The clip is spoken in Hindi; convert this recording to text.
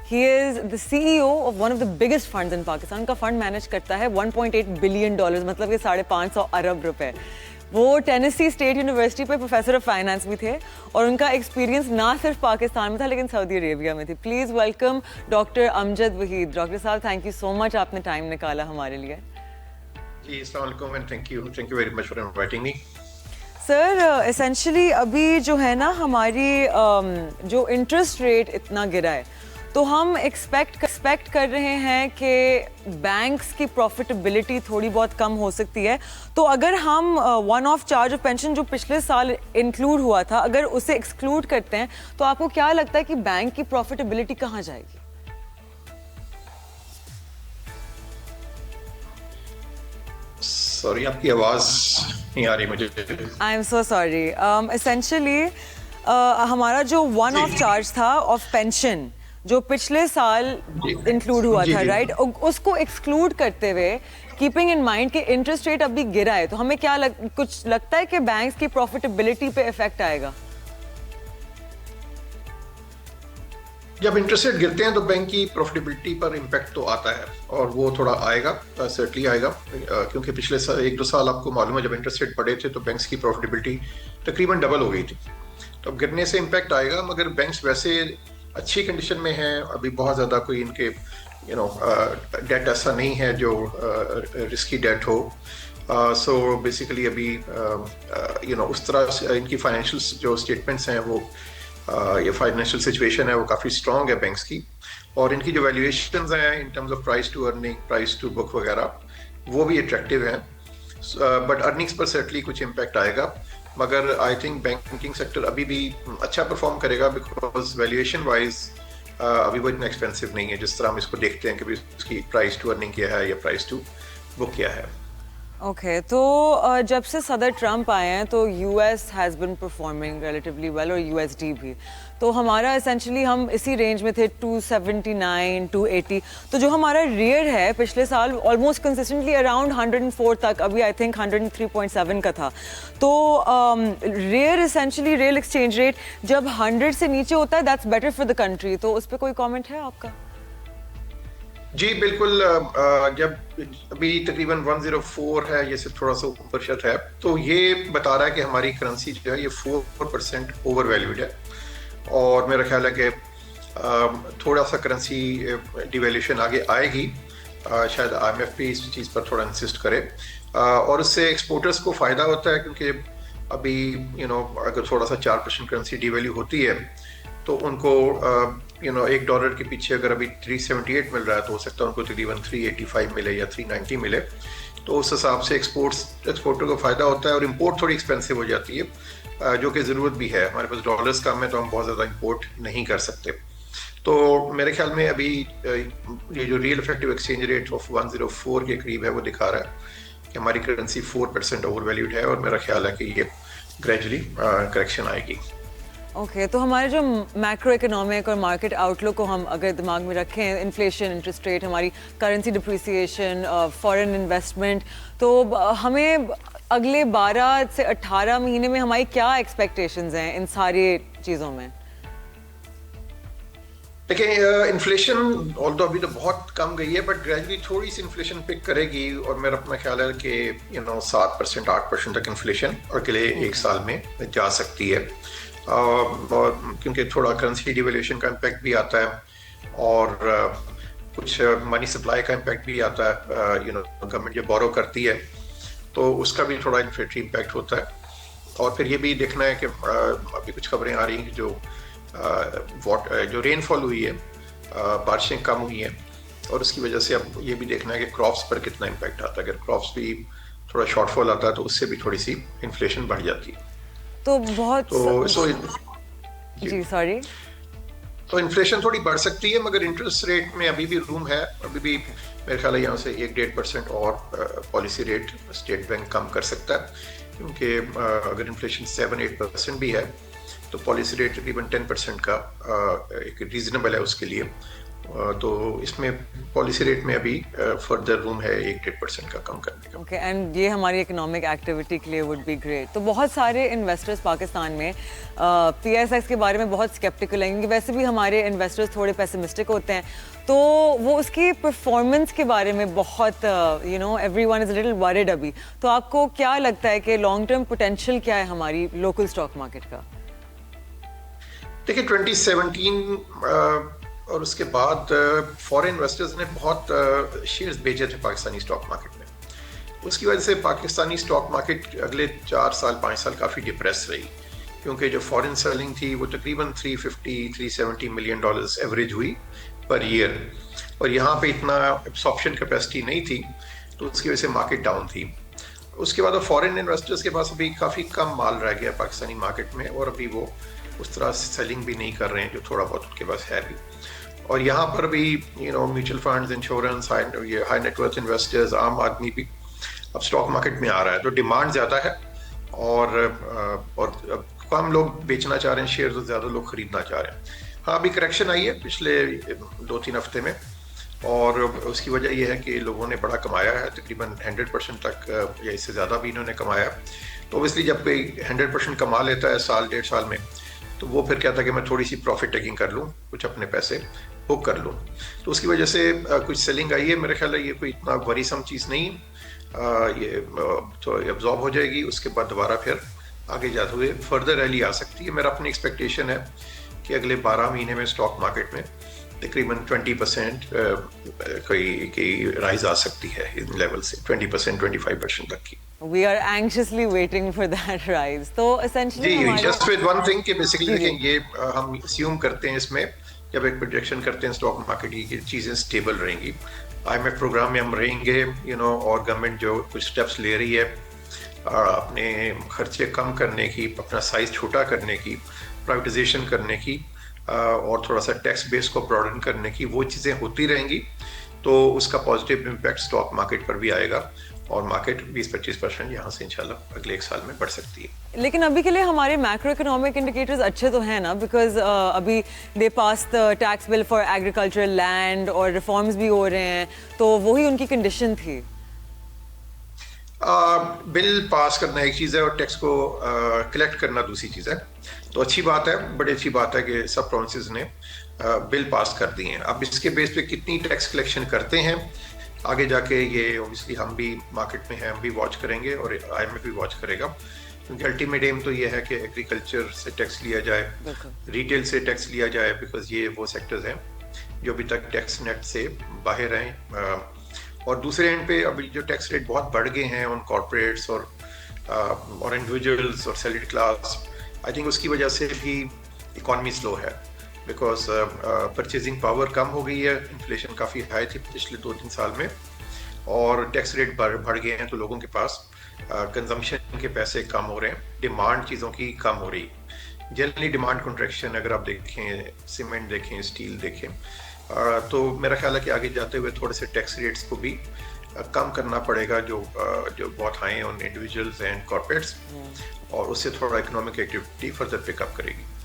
He is the CEO of one of the biggest funds in Pakistan. उनका फंड मैनेज करता है $1.8 बिलियन, मतलब ये 550 अरब रुपए। वो टेनेसी स्टेट यूनिवर्सिटी पे प्रोफेसर ऑफ फाइनेंस भी थे और उनका एक्सपीरियंस ना सिर्फ पाकिस्तान में था लेकिन सऊदी अरेबिया में थी। Please welcome doctor Amjad Waheed. Doctor साहब, थैंक यू सो मच, आपने टाइम निकाला हमारे लिए। जी, अस्सलाम वालेकुम and thank you very much for inviting me. Sir, essentially अभी जो है ना हमारी जो इंटरेस्ट रेट इतना गिरा है तो हम एक्सपेक्ट कर रहे हैं कि बैंक्स की प्रॉफिटेबिलिटी थोड़ी बहुत कम हो सकती है। तो अगर हम one of charge of pension जो पिछले साल इंक्लूड हुआ था, अगर उसे एक्सक्लूड करते हैं तो आपको क्या लगता है कि बैंक की प्रॉफिटेबिलिटी कहाँ जाएगी? सॉरी, आपकी आवाज नहीं आ रही मुझे। I am so sorry. Essentially हमारा जो वन ऑफ चार्ज था ऑफ पेंशन जो पिछले साल इंक्लूड हुआ था, राइट, उसको एक्सक्लूड करते हुए कीपिंग इन माइंड कि इंटरेस्ट रेट अभी गिरा है, तो हमें क्या कुछ लगता है कि बैंक्स की प्रॉफिटेबिलिटी पे इफेक्ट आएगा? जब इंटरेस्ट रेट गिरते हैं तो बैंक की प्रॉफिटेबिलिटी पर इम्पैक्ट तो आता है और वो थोड़ा आएगा, सर्टली आएगा, क्योंकि पिछले 1-2 साल आपको मालूम है जब इंटरेस्ट रेट बढ़े थे तो बैंक्स की प्रॉफिटेबिलिटी तकरीबन डबल हो गई थी। तो अब गिरने से इम्पैक्ट आएगा, मगर बैंक्स वैसे अच्छी कंडीशन में हैं। अभी बहुत ज़्यादा कोई इनके डेट ऐसा नहीं है जो रिस्की डेट हो। सो बेसिकली अभी उस तरह इनकी फाइनेंशियल जो स्टेटमेंट्स हैं वो ये फाइनेंशियल सिचुएशन है वो काफ़ी स्ट्रॉन्ग है बैंक्स की, और इनकी जो वैल्यूएशंस हैं in terms of price to earning, price to book वगैरह वो भी अट्रैक्टिव हैं। बट अर्निंग्स पर सर्टली कुछ इम्पैक्ट आएगा, मगर आई थिंक बैंकिंग सेक्टर अभी भी अच्छा परफॉर्म करेगा बिकॉज वैल्यूएशन वाइज अभी वो इतना एक्सपेंसिव नहीं है जिस तरह हम इसको देखते हैं कि उसकी प्राइस टू अर्निंग क्या है या प्राइस टू बुक क्या है। ओके, तो जब से सदर ट्रंप आए हैं तो US has been performing relatively well और यूएसडी भी। तो हमारा एसेंशली हम इसी रेंज में थे 279, 280। तो जो हमारा रियर है पिछले साल ऑलमोस्ट कंसिस्टेंटली अराउंड 104 तक, अभी आई थिंक 103.7 का था। तो rear essentially real exchange rate जब 100 से नीचे होता है that's better for the country. तो उस पर कोई कॉमेंट है आपका? जी बिल्कुल। जब अभी तकरीबन 104 है, ये सिर्फ थोड़ा सा ऊपर शत है, तो ये बता रहा है कि हमारी करेंसी जो है ये 4% ओवर वैल्यूड है, और मेरा ख्याल है कि थोड़ा सा करेंसी डिवैल्यूशन आगे आएगी। शायद IMF भी इस चीज़ पर थोड़ा इंसिस्ट करे, और उससे एक्सपोर्टर्स को फ़ायदा होता है, क्योंकि अभी अगर थोड़ा सा 4% करेंसी डिवैल्यू होती है तो उनको $1 के पीछे अगर अभी 378 मिल रहा है तो हो सकता है उनको तकरीबन 385 मिले या 390 मिले। तो उस हिसाब से एक्सपोर्टर को फ़ायदा होता है, और इम्पोर्ट थोड़ी एक्सपेंसिव हो जाती है, जो कि ज़रूरत भी है। हमारे पास डॉलर्स कम है तो हम बहुत ज़्यादा इम्पोर्ट नहीं कर सकते। तो मेरे ख्याल में अभी ये जो real effective exchange rate of 104 के करीब है वो दिखा रहा है कि हमारी करेंसी 4% ओवर वैल्यूड है, और मेरा ख्याल है कि ये ग्रेजुअली करेक्शन आएगी। ओके, तो हमारे जो मैक्रो इकोनॉमिक और मार्केट आउटलुक को हम अगर दिमाग में रखें, इन्फ्लेशन, इंटरेस्ट रेट, हमारी करेंसी डिप्रिसिएशन, फॉरेन इन्वेस्टमेंट, तो हमें अगले 12 से 18 महीने में हमारी क्या एक्सपेक्टेशंस हैं इन सारी चीज़ों में? देखिए, इन्फ्लेशन ऑल्दो अभी तो बहुत कम गई है, बट ग्रेजुअली थोड़ी सी इन्फ्लेशन पिक करेगी, और मेरा अपना ख्याल है कि 7%, 8% तक इन्फ्लेशन अगले एक साल में जा सकती है। और क्योंकि थोड़ा करेंसी डिवैल्यूएशन का इम्पैक्ट भी आता है, और कुछ मनी सप्लाई का इम्पैक्ट भी आता है। गवर्नमेंट जब बोरो करती है तो उसका भी थोड़ा इन्फ्लेटरी इम्पैक्ट होता है। और फिर ये भी देखना है कि अभी कुछ खबरें आ रही हैं कि जो रेनफॉल हुई है, बारिशें कम हुई हैं, और उसकी वजह से अब ये भी देखना है कि क्रॉप्स पर कितना इम्पैक्ट आता है। अगर क्रॉप्स भी थोड़ा शॉर्टफॉल आता है तो उससे भी थोड़ी सी इन्फ्लेशन बढ़ जाती है। तो बहुत जी सॉरी, तो इन्फ्लेशन थोड़ी बढ़ सकती है, मगर इंटरेस्ट रेट में अभी भी रूम है। अभी भी मेरे ख्याल है यहाँ से 1-1.5% और पॉलिसी रेट स्टेट बैंक कम कर सकता है, क्योंकि अगर इन्फ्लेशन 7-8% भी है तो पॉलिसी रेट तकरीबन 10% का एक रीजनेबल है उसके लिए, तो इसमें पॉलिसी रेट में अभी फर्दर रूम है 1-1.5% का कम करने का। ओके, एंड ये हमारी इकोनॉमिक एक्टिविटी के लिए वुड बी ग्रेट। तो बहुत सारे इन्वेस्टर्स पाकिस्तान में पीएसएक्स के बारे में बहुत स्केप्टिकल हैं, क्योंकि वैसे भी हमारे इन्वेस्टर्स थोड़े पेसिमिस्टिक होते हैं, तो वो उसकी परफॉर्मेंस के बारे में बहुत एवरीवन इज लिटिल वरिड अभी। तो आपको क्या लगता है कि लॉन्ग टर्म पोटेंशियल क्या है हमारी लोकल स्टॉक मार्केट का? देखिए 2017 और उसके बाद फॉरेन इन्वेस्टर्स ने बहुत शेयर्स बेचे थे पाकिस्तानी स्टॉक मार्केट में। उसकी वजह से पाकिस्तानी स्टॉक मार्केट अगले 4 साल 5 साल काफ़ी डिप्रेस रही, क्योंकि जो फॉरेन सेलिंग थी वो तकरीबन 350-370 मिलियन डॉलर्स एवरेज हुई पर ईयर, और यहाँ पे इतना एब्सॉर्प्शन कैपेसिटी नहीं थी, तो उसकी वजह से मार्केट डाउन थी। उसके बाद फॉरेन इन्वेस्टर्स के पास अभी काफ़ी कम माल रह गया पाकिस्तानी मार्केट में, और अभी वो उस तरह से सेलिंग भी नहीं कर रहे हैं जो थोड़ा बहुत उनके पास है भी। और यहाँ पर भी mutual funds, insurance, high net worth investors, आम आदमी भी अब स्टॉक मार्केट में आ रहा है, तो डिमांड ज़्यादा है और कम लोग बेचना चाह रहे हैं शेयर, तो ज़्यादा लोग खरीदना चाह रहे हैं। हाँ, अभी करेक्शन आई है पिछले 2-3 हफ्ते में, और उसकी वजह यह है कि लोगों ने बड़ा कमाया है, तकरीबन 100% तक या इससे ज़्यादा भी इन्होंने कमाया। तो ऑब्वियसली जब कोई 100% कमा लेता है साल 1.5 साल में, तो वो फिर कहता है कि मैं थोड़ी सी प्रॉफिट टेकिंग कर लूँ, कुछ अपने पैसे बुक कर लूँ। तो उसकी वजह से कुछ सेलिंग आई है। मेरा ख्याल है ये कोई इतना वरीसम चीज़ नहीं, ये तो एब्जॉर्ब हो जाएगी। उसके बाद दोबारा फिर आगे जाते हुए फर्दर रैली आ सकती है। मेरा अपनी एक्सपेक्टेशन है कि अगले 12 महीने में स्टॉक मार्केट में तकरीबन 20% की राइज आ सकती है इन लेवल से, 20%-25% तक की। We are anxiously waiting for that rise. तो essentially जी, हमारे जस्ट विद वन थिंग कि बेसिकली देखें, ये हम अस्यूम करते हैं इसमें, जब एक प्रोजेक्शन करते हैं स्टॉक मार्केट की, चीज़ें स्टेबल रहेंगी। IMF प्रोग्राम में हम रहेंगे, और गवर्नमेंट जो कुछ स्टेप्स ले रही है अपने खर्चे कम करने की, अपना साइज छोटा करने की, प्राइवेटाइजेशन करने की, और थोड़ा सा टैक्स बेस को ब्रॉडन करने की, वो चीज़ें होती रहेंगी, तो उसका पॉजिटिव इम्पैक्ट स्टॉक मार्केट पर भी आएगा, और मार्केट 20-25% यहाँ से इंशाल्लाह अगले 1 साल में बढ़ सकती है। लेकिन अभी के लिए हमारे मैक्रो इकोनॉमिक इंडिकेटर्स अच्छे तो हैं ना, बिकॉज अभी they pass the tax bill for agricultural land और रिफॉर्म्स भी हो रहे हैं, तो वही उनकी कंडीशन थी। बिल पास करना एक चीज़ है और टैक्स को कलेक्ट करना दूसरी चीज़ है। तो अच्छी बात है, बड़ी अच्छी बात है कि सब प्रोविंसेस ने बिल पास कर दिए हैं। अब इसके बेस पे कितनी टैक्स कलेक्शन करते हैं आगे जाके, ये ऑब्वियसली हम भी मार्केट में हैं, हम भी वॉच करेंगे और IMF भी वॉच करेगा, क्योंकि अल्टीमेट एम तो ये है कि एग्रीकल्चर से टैक्स लिया जाए, रिटेल से टैक्स लिया जाए, बिकॉज ये वो सेक्टर्स हैं जो अभी तक टैक्स नेट से बाहर हैं। और दूसरे एंड पे अभी जो टैक्स रेट बहुत बढ़ गए हैं उन कॉर्पोरेट्स और इंडिविजुअल्स और सैलरीड क्लास, आई थिंक उसकी वजह से भी इकॉनमी स्लो है, बिकॉज परचेजिंग पावर कम हो गई है, इन्फ्लेशन काफ़ी हाई थी पिछले 2-3 साल में, और टैक्स रेट बढ़ गए हैं, तो लोगों के पास कंजम्पशन के पैसे कम हो रहे हैं, डिमांड चीज़ों की कम हो रही है। जनरली डिमांड कॉन्ट्रैक्शन अगर आप देखें, सीमेंट देखें, स्टील देखें, तो मेरा ख्याल है कि आगे जाते हुए थोड़े से टैक्स रेट्स को भी कम करना पड़ेगा, जो बहुत हाई हैं ऑन इंडिविजुअल्स एंड कॉर्पोरेट्स, और उससे थोड़ा इकोनॉमिक एक्टिविटी फर्दर पिकअप करेगी।